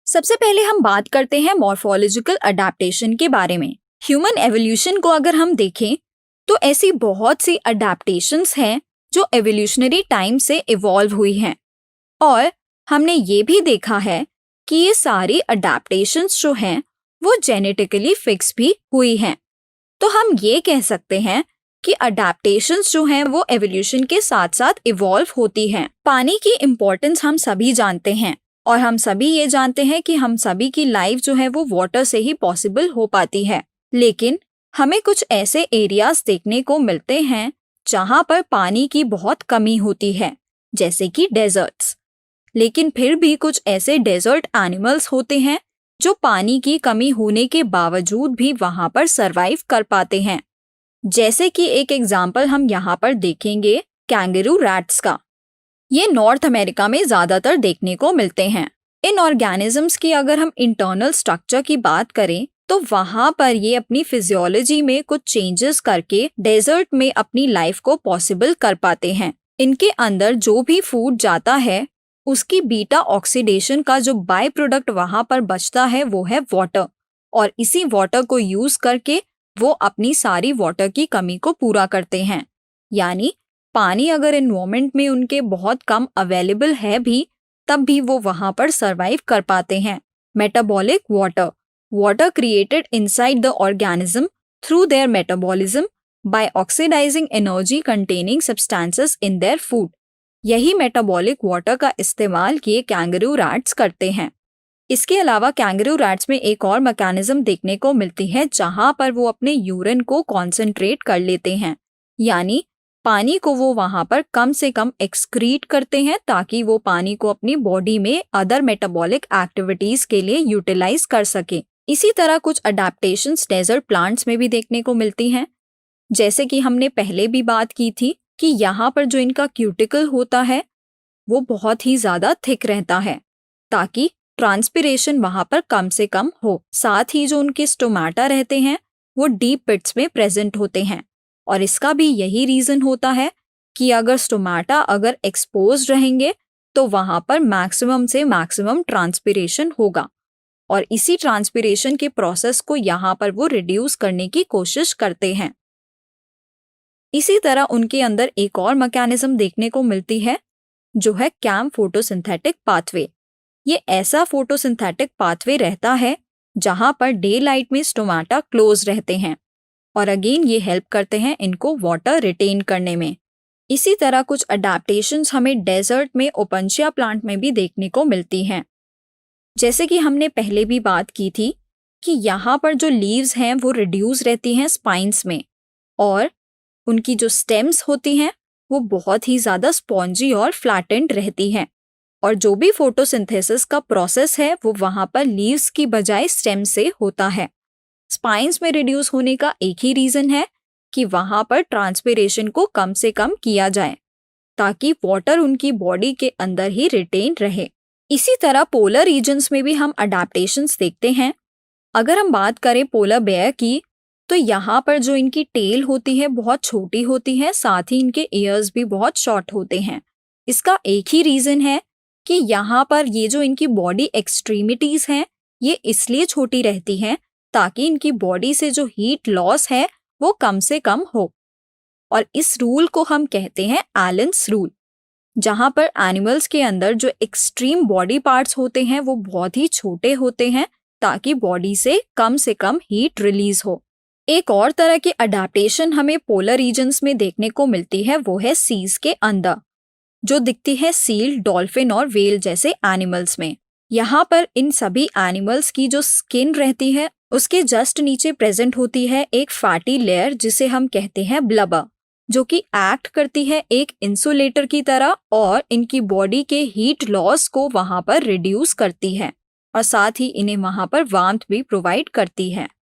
सबसे पहले हम बात करते हैं मॉर्फोलॉजिकल अडेप्टेशन के बारे में। ह्यूमन एवोल्यूशन को अगर हम देखें तो ऐसी बहुत सी अडेप्टेशंस हैं जो एवोल्यूशनरी टाइम से इवॉल्व हुई हैं और हमने ये भी देखा है कि ये सारी अडेप्टेशंस जो हैं वो जेनेटिकली फिक्स भी हुई हैं। तो हम ये कह सकते हैं कि अडेप्टेशंस जो हैं वो एवोल्यूशन के साथ साथ इवॉल्व होती हैं। पानी की इम्पोर्टेंस हम सभी जानते हैं और हम सभी ये जानते हैं कि हम सभी की लाइफ जो है वो वाटर से ही पॉसिबल हो पाती है। लेकिन हमें कुछ ऐसे एरियाज देखने को मिलते हैं जहाँ पर पानी की बहुत कमी होती है, जैसे कि डेजर्ट्स। लेकिन फिर भी कुछ ऐसे डेजर्ट एनिमल्स होते हैं जो पानी की कमी होने के बावजूद भी वहाँ पर सरवाइव कर पाते हैं। जैसे कि एक एग्जाम्पल हम यहाँ पर देखेंगे कैंगरू रैट्स का। ये नॉर्थ अमेरिका में ज्यादातर देखने को मिलते हैं। इन ऑर्गेनिजम्स की अगर हम इंटरनल स्ट्रक्चर की बात करें तो वहाँ पर ये अपनी फिजियोलॉजी में कुछ चेंजेस करके डेजर्ट में अपनी लाइफ को पॉसिबल कर पाते हैं। इनके अंदर जो भी फूड जाता है उसकी बीटा ऑक्सीडेशन का जो बाय प्रोडक्ट वहाँ पर बचता है वो है वाटर, और इसी वाटर को यूज करके वो अपनी सारी वाटर की कमी को पूरा करते हैं। यानी पानी अगर एनवायरनमेंट में उनके बहुत कम अवेलेबल है भी तब भी वो वहाँ पर सरवाइव कर पाते हैं। Metabolic water, water created inside the organism through their metabolism by oxidizing energy containing substances in their food। यही मेटाबॉलिक वाटर का इस्तेमाल ये कैंगरू रैट्स करते हैं। इसके अलावा कैंगरू रैट्स में एक और मैकेनिज्म देखने को मिलती है जहां पर वो अपने यूरिन को कॉन्सेंट्रेट कर लेते हैं, यानी पानी को वो वहां पर कम से कम एक्सक्रीट करते हैं ताकि वो पानी को अपनी बॉडी में अदर मेटाबॉलिक एक्टिविटीज के लिए यूटिलाइज कर सके। इसी तरह कुछ अडेप्टेशंस डेजर्ट प्लांट्स में भी देखने को मिलती हैं। जैसे कि हमने पहले भी बात की थी कि यहाँ पर जो इनका क्यूटिकल होता है वो बहुत ही ज्यादा थिक रहता है ताकि ट्रांसपिरेशन वहां पर कम से कम हो। साथ ही जो उनके स्टोमाटा रहते हैं वो डीप पिट्स में प्रेजेंट होते हैं और इसका भी यही रीजन होता है कि अगर स्टोमाटा अगर एक्सपोज रहेंगे तो वहां पर मैक्सिमम से मैक्सिमम ट्रांसपिरेशन होगा और इसी ट्रांसपिरेशन के प्रोसेस को यहाँ पर वो रिड्यूस करने की कोशिश करते हैं। इसी तरह उनके अंदर एक और मैकेनिज्म देखने को मिलती है जो है कैम फोटोसिंथेटिक पाथवे। ये ऐसा फोटोसिंथेटिक पाथवे रहता है जहां पर डे लाइट में स्टोमाटा क्लोज रहते हैं और अगेन ये हेल्प करते हैं इनको वाटर रिटेन करने में। इसी तरह कुछ अडेप्टेशंस हमें डेजर्ट में ओपनशिया प्लांट में भी देखने को मिलती हैं। जैसे कि हमने पहले भी बात की थी कि यहाँ पर जो लीव्स हैं वो रिड्यूस रहती हैं स्पाइन्स में और उनकी जो स्टेम्स होती हैं वो बहुत ही ज़्यादा स्पॉन्जी और फ्लैटेंड रहती हैं और जो भी फोटोसिंथेसिस का प्रोसेस है वो वहाँ पर लीव्स की बजाय स्टेम से होता है। स्पाइन्स में रिड्यूस होने का एक ही रीज़न है कि वहाँ पर ट्रांसपिरेशन को कम से कम किया जाए ताकि वाटर उनकी बॉडी के अंदर ही रिटेन रहे। इसी तरह पोलर रीजन्स में भी हम अडेप्टेशंस देखते हैं। अगर हम बात करें पोलर बेयर की तो यहाँ पर जो इनकी टेल होती है बहुत छोटी होती है, साथ ही इनके ईयर्स भी बहुत शॉर्ट होते हैं। इसका एक ही रीज़न है कि यहाँ पर ये जो इनकी बॉडी एक्सट्रीमिटीज़ हैं ये इसलिए छोटी रहती हैं ताकि इनकी बॉडी से जो हीट लॉस है वो कम से कम हो और इस रूल को हम कहते हैं एलेंस रूल, जहाँ पर एनिमल्स के अंदर जो एक्सट्रीम बॉडी पार्ट्स होते हैं वो बहुत ही छोटे होते हैं ताकि बॉडी से कम हीट रिलीज हो। एक और तरह की अडेप्टेशन हमें पोलर रीजन्स में देखने को मिलती है वो है सीज के अंदर, जो दिखती है सील, डॉल्फिन और व्हेल जैसे एनिमल्स में। यहाँ पर इन सभी एनिमल्स की जो स्किन रहती है उसके जस्ट नीचे प्रेजेंट होती है एक फैटी लेयर जिसे हम कहते हैं ब्लबर, जो कि एक्ट करती है एक इंसुलेटर की तरह और इनकी बॉडी के हीट लॉस को वहां पर रिड्यूस करती है और साथ ही इन्हें वहां पर वार्मथ भी प्रोवाइड करती है।